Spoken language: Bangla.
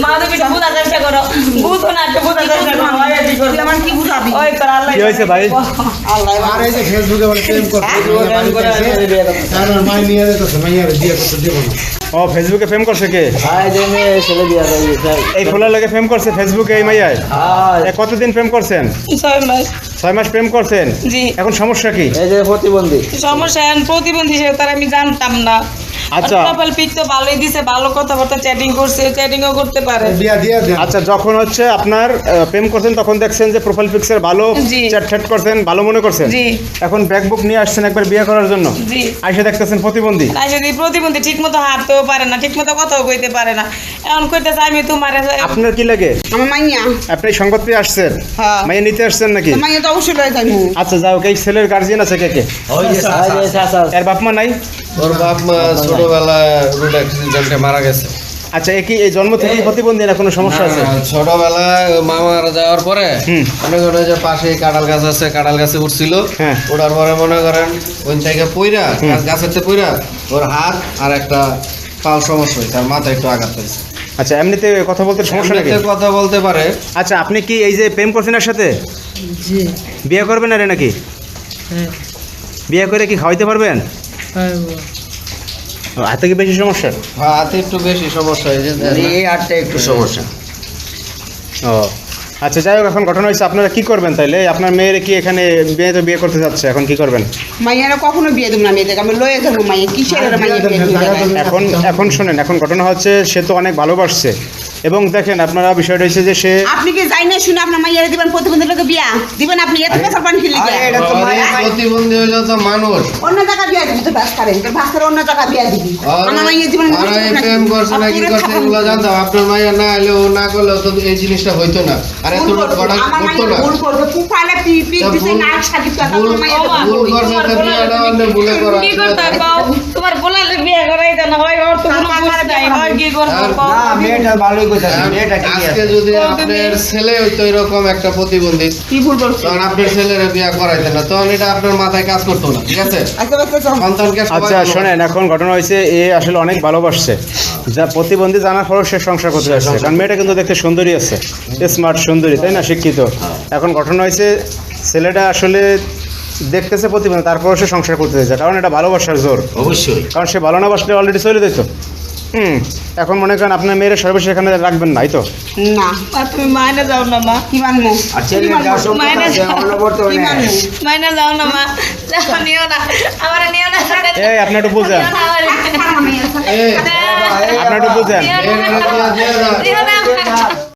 মা তুমি একটু বুঝার চেষ্টা করো, বুঝো না, একটু বুঝার চেষ্টা করো। আমার কি বুঝাবি? ওই তোর আল্লাহ কি হয়েছে ভাই? আল্লাহ আর এই যে ফেসবুকে বলে প্রেম করতে আর মাই নিয়ে যেতেছে মাইয়ার বিয়ে করতে দেবো না। ও ফেসবুকে ফেম করছে কে? ভাই যে মেয়ে ছেলে বিয়া করে এই ফুলার লাগে ফেম করছে ফেসবুকে এই মাইয়ায়? হ্যাঁ কতদিন প্রেম করছেন? 6 মাস। 6 মাস প্রেম করছেন? জি। এখন সমস্যা কি? এই যে প্রতিবন্ধী সমস্যা এখন প্রতিবন্ধী হিসেবে তার আমি জানতাম না। আচ্ছা। প্রোফাইল পিক তো ভালোই দিছে, ভালো কথাবার্তা চ্যাটিং করছে, চ্যাটিংও করতে পারে। বিয়া দিয়ে দেন। আচ্ছা, যখন হচ্ছে আপনার প্রেম করছেন তখন দেখছেন যে প্রোফাইল পিকচার ভালো, জি। চ্যাট করছেন, ভালো মনে করছেন। জি। এখন ব্যাকবুক নিয়ে আসছেন একবার বিয়ে করার জন্য, জি। আইসা দেখতেছেন প্রতিবন্ধী। না যদি প্রতিবন্ধী ঠিক মতো হাঁটতেও পারে না, ঠিক মতো কথাও কইতে পারে না, এখন কইতেছে আমি তোমার আপনার কি লাগে? আমার মাইয়া আপনি সংবাদ পেয়ে আসছেন? হ্যাঁ। মাইয়া নিতে আসছেন নাকি? মাইয়া তো অবশ্যই লয়ে যাইমু। আচ্ছা, যাও, এই ছেলের গার্জিয়ান আছে কে কে? ওই যে চাচা এর বাপ মা নাই? ওর বাপ মা ছোটবেলায় রোড অ্যাক্সিডেন্টে মারা গেছে। আচ্ছা, এ কি এই জন্ম থেকে প্রতিবন্ধী না কোনো সমস্যা আছে? ছোটবেলায় মা মারা যাওয়ার পরে মনে করেন যে পাশে কাঁঠাল গাছ আছে, কাঁঠাল গাছে উঠছিল, হ্যাঁ। ওঠার পরে মনে করেন ওই থেকে পইরা গাছের থেকে পইরা ওর হাত আর একটা পাল সমস্যা হয়েছে, আর মাথায় একটু আঘাত হয়েছে। আচ্ছা, এমনিতে কথা বলতে সমস্যা নাকি? এমনিতে কথা বলতে পারে। আচ্ছা, আপনি কি এই যে প্রেম করছেন এর সাথে? জি বিয়ে করবেন আরে নাকি? হ্যাঁ বিয়ে করে কি খাওয়াইতে পারবেন? পারবো। হাতে কি বেশি সমস্যা? হাতে একটু বেশি সমস্যা হয়েছে। এই আটটা একটু সমস্যা ও আচ্ছা, যাই হোক, এখন ঘটনা হয়েছে, আপনারা কি করবেন তাইলে? আপনার মেয়ের কি এখানে মেয়ে তো বিয়ে করতে যাচ্ছে, এখন কি করবেন? মাইয়ারা কখনো বিয়ে দেবো না মেয়েদেরকে, আমি লয়ে যাবো মাইয়া কিসের আর মাইয়া বিয়ে দিবো? এখন শোনেন, এখন ঘটনা হচ্ছে সে তো অনেক ভালোবাসছে, এবং দেখেন আপনারা বিষয়টা হচ্ছে যে সে আপনি কি যাই না শুনে আপনার মাইয়ারে দিবেন প্রতিবন্ধী লোকে বিয়া দিবেন? আপনি এত বেসার পান কিনলে প্রতিবন্ধী হইলে তো মানুষ। অন্য জায়গা বিয়া দিবি, তোর ভাস্করের তোর ভাস্করের অন্য জায়গা বিয়া দিবি। আমার মাইয়া জীবন আর এই প্রেম করছে না কি করছে এগুলো জানতাম। আপনার মাইয়া না এলে ও না করলে তো এই জিনিসটা হইতো না, আর এত ঘটনা ঘটতো না। ভুল করবে প্রোফাইলে পিক দিতে না সাজিত কথা আমার মাইয়া ভুল করছে তো বিয়েটা অন্য ভুলে করা। কি করতে পাও? তোমার বলালে বিয়ে করাই দেন, হয় ওর তো কোনো বুঝ নাই, হয় কি করতে পাও? না মেয়েটা ভালোই কথা মেয়েটা কি আজকে যদি আপনার ছেলে হইতো এরকম একটা প্রতিবন্ধী, কি ভুল করছে? তখন আপনার ছেলের বিয়ে করাইতেন না, তখন এটা আপনার মাথায় কাজ করতো না। ঠিক আছে, সন্তানকে সবাই আচ্ছা শোনেন, এখন ঘটনা হয়েছে এ আসলে অনেক ভালোবাসছে, যা প্রতিবন্ধী জানার পরেও সে সংসার করতে যাচ্ছে, কারণ মেয়েটা কিন্তু দেখতে সুন্দরী আছে, স্মার্ট সুন্দরী, তাই না, শিক্ষিত। এখন ঘটনা হয়েছে ছেলেটা আসলে দেখতেছে প্রতিবন্ধী, তারপরেও সে সংসার করতে যাচ্ছে, কারণ এটা ভালোবাসার জোর। অবশ্যই কারণ সে ভালো না বাসলে অলরেডি চলে যেত। এখন মনে করেন আপনার মেয়ের সর্বশেষ এখানে রাখবেন নাই তো? না আর তুমি মাইনে যাও না মা, কি মানবো? আর ছেলে যা সম্পদ আছে কি মানবো? মাইনে যাও না মা, যাও, নিও না, আমার নিও না। এই আপনি একটু বুঝেন, আমার মাইয়া আপনি একটু বুঝেন। নিও না